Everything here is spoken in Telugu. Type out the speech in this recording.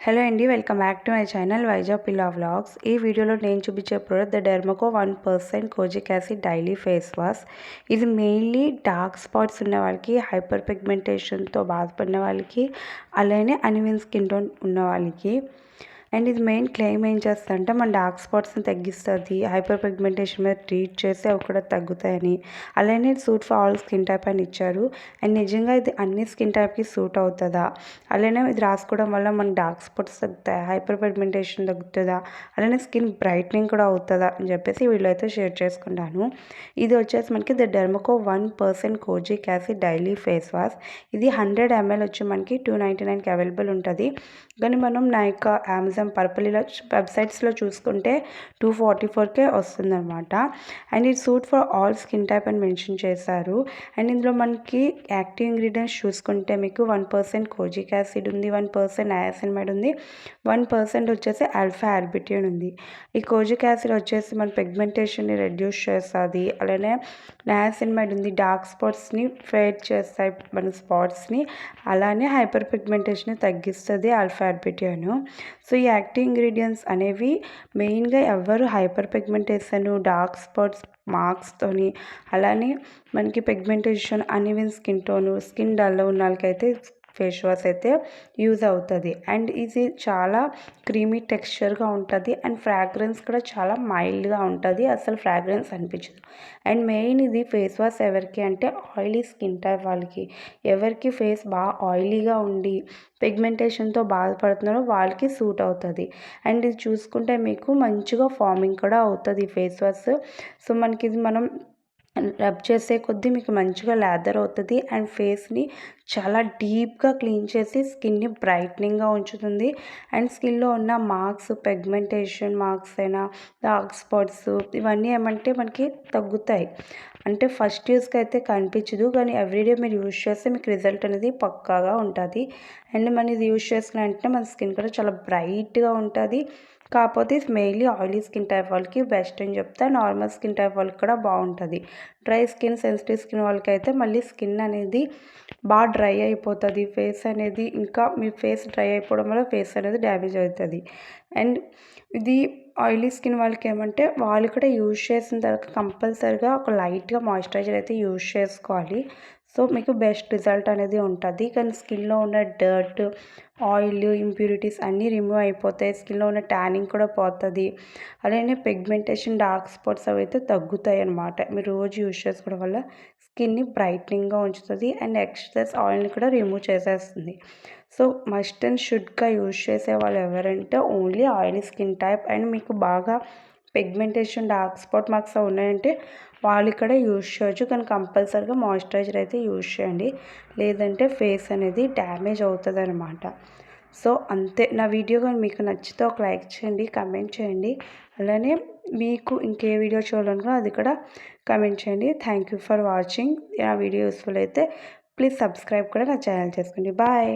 హలో అండి, welcome back to my channel Vizag పిల్లా వ్లాగ్స్. ఈ వీడియోలో నేను చూపించే product the Dermaco 1% kojic acid daily face wash. ఇది మెయిన్లీ డార్క్ స్పాట్స్ ఉన్న వాళ్ళకి, హైపర్ పిగ్మెంటేషన్తో బాధపడిన వాళ్ళకి, అలానే అన్ఈవెన్ స్కిన్ టోన్ ఉన్న వాళ్ళకి. అండ్ ఇది మెయిన్ క్లెయిమ్ ఏం చేస్తుందంటే మన డార్క్ స్పాట్స్ని తగ్గిస్తుంది, హైపర్ పిగ్మెంటేషన్ మీద ట్రీట్ చేసి అవి కూడా తగ్గుతాయని. అలానే suit for all skin type అని ఇచ్చారు. అండ్ నిజంగా ఇది అన్ని స్కిన్ టైప్కి సూట్ అవుతుందా, అలానే ఇది రాసుకోవడం వల్ల మన డార్క్ స్పాట్స్ తగ్గుతాయి, హైపర్ పిగ్మెంటేషన్ తగ్గుతుందా, అలానే స్కిన్ బ్రైట్నింగ్ కూడా అవుతుందా అని చెప్పేసి వీళ్ళు అయితే షేర్ చేసుకుంటాను. ఇది వచ్చేసి మనకి the Dermaco 1% kojic acid daily face wash. ఇది 100 ml వచ్చి మనకి 299కి అవైలబుల్ ఉంటుంది. కానీ మనం నైకా, అమెజాన్, పర్పుల్ ఇలా వెబ్సైట్స్లో చూసుకుంటే 244కే వస్తుందన్నమాట. అండ్ ఇది suit for all skin type అని మెన్షన్ చేశారు. అండ్ ఇందులో మనకి యాక్టివ్ ఇంగ్రీడియంట్స్ చూసుకుంటే మీకు 1% కోజిక్ యాసిడ్ ఉంది, 1% నయాసినమైడ్ ఉంది, 1% వచ్చేసి ఆల్ఫా ఆర్బిట్యూన్ ఉంది. ఈ కోజిక్ యాసిడ్ వచ్చేసి మన పిగ్మెంటేషన్ని రెడ్యూస్ చేస్తుంది. అలానే నయాసినమైడ్ ఉంది, డార్క్ స్పాట్స్ని ఫేడ్ చేస్తాయి మన స్పాట్స్ని, అలానే హైపర్ పిగ్మెంటేషన్ని తగ్గిస్తుంది ఆల్ఫా ఆర్బిట్యూన్. సో ఈ యాక్టివ్ ఇంగ్రీడియంట్స్ అనేవి మెయిన్గా ఎవరు హైపర్ పిగ్మెంటేషన్, డార్క్ స్పాట్స్, మార్క్స్తోని, అలానే మనకి pigmentation, uneven skin tone, skin dull ఉన్న వాళ్ళకైతే ఫేస్ వాష్ అయితే యూజ్ అవుతుంది. అండ్ ఇది చాలా క్రీమీ టెక్స్చర్గా ఉంటుంది. అండ్ ఫ్రాగ్రెన్స్ కూడా చాలా మైల్డ్గా ఉంటుంది, అసలు ఫ్రాగ్రెన్స్ అనిపించదు. అండ్ మెయిన్ ఇది ఫేస్ వాష్ ఎవరికి అంటే ఆయిలీ స్కిన్ టైప్ వాళ్ళకి, ఎవరికి ఫేస్ బాగా ఆయిలీగా ఉండి పిగ్మెంటేషన్తో బాధపడుతున్నారో వాళ్ళకి సూట్ అవుతుంది. అండ్ ఇది చూసుకుంటే మీకు మంచిగా ఫార్మింగ్ కూడా అవుతుంది ఈ ఫేస్ వాష్. సో మనకి ఇది మనం రబ్ చేసే కొద్దీ మీకు మంచిగా లాదర్ అవుతుంది. అండ్ ఫేస్ని చాలా డీప్గా క్లీన్ చేసి స్కిన్ని బ్రైట్నింగ్గా ఉంచుతుంది. అండ్ స్కిన్లో ఉన్న మార్క్స్, పిగ్మెంటేషన్ మార్క్స్ అయినా, డార్క్ స్పాట్స్ ఇవన్నీ ఏమంటే మనకి తగ్గుతాయి. అంటే ఫస్ట్ యూస్కి అయితే కనిపించదు, కానీ ఎవ్రీడే మీరు యూజ్ చేస్తే మీకు రిజల్ట్ అనేది పక్కాగా ఉంటుంది. అండ్ మనం ఇది యూజ్ చేసిన వెంటనే మన స్కిన్ కూడా చాలా బ్రైట్గా ఉంటుంది. కాకపోతే ఇది మెయిన్లీ ఆయిలీ స్కిన్ టైప్ వాళ్ళకి బెస్ట్ అని చెప్తా. నార్మల్ స్కిన్ టైప్ వాళ్ళకి కూడా బాగుంటుంది. డ్రై స్కిన్, సెన్సిటివ్ స్కిన్ వాళ్ళకి అయితే మళ్ళీ స్కిన్ అనేది బాగా డ్రై అయిపోతుంది. ఫేస్ అనేది ఇంకా మీ ఫేస్ డ్రై అయిపోవడం వల్ల ఫేస్ అనేది డ్యామేజ్ అవుతుంది. అండ్ ఇది ఆయిలీ స్కిన్ వాళ్ళకి ఏమంటే వాళ్ళు కూడా యూజ్ చేసిన తర్వాత కంపల్సరీగా ఒక లైట్గా మాయిశ్చరైజర్ అయితే యూజ్ చేసుకోవాలి. సో మీకు బెస్ట్ రిజల్ట్ అనేది ఉంటుంది. కానీ స్కిన్లో ఉన్న డర్ట్, ఆయిల్, ఇంప్యూరిటీస్ అన్నీ రిమూవ్ అయిపోతాయి. స్కిన్లో ఉన్న ట్యానింగ్ కూడా పోతుంది. అలానే పిగ్మెంటేషన్, డార్క్ స్పాట్స్ అవి అయితే తగ్గుతాయి అన్నమాట. మీరు రోజు యూజ్ చేసుకోవడం వల్ల స్కిన్ని బ్రైట్నింగ్గా ఉంచుతుంది. అండ్ ఎక్సెస్ ఆయిల్ని కూడా రిమూవ్ చేసేస్తుంది. సో మస్ట్ అండ్ షుడ్గా యూజ్ చేసే వాళ్ళు ఎవరంటే only oily skin type and మీకు బాగా పిగ్మెంటేషన్, డార్క్ స్పాట్ మార్క్స్ ఉన్నాయంటే వాళ్ళు ఇక్కడ యూజ్ చేయొచ్చు. కానీ కంపల్సరీగా మాయిశ్చరైజర్ అయితే యూజ్ చేయండి, లేదంటే ఫేస్ అనేది డ్యామేజ్ అవుతుంది అనమాట. సో అంతే. నా వీడియో కానీ మీకు నచ్చితే ఒక లైక్ చేయండి, కమెంట్ చేయండి. అలానే మీకు ఇంకే వీడియో చూడాలనుకున్నా అది కూడా కమెంట్ చేయండి. Thank you for watching. నా వీడియో యూస్ఫుల్ అయితే ప్లీజ్ సబ్స్క్రైబ్ కూడా నా ఛానల్ చేసుకోండి. బాయ్.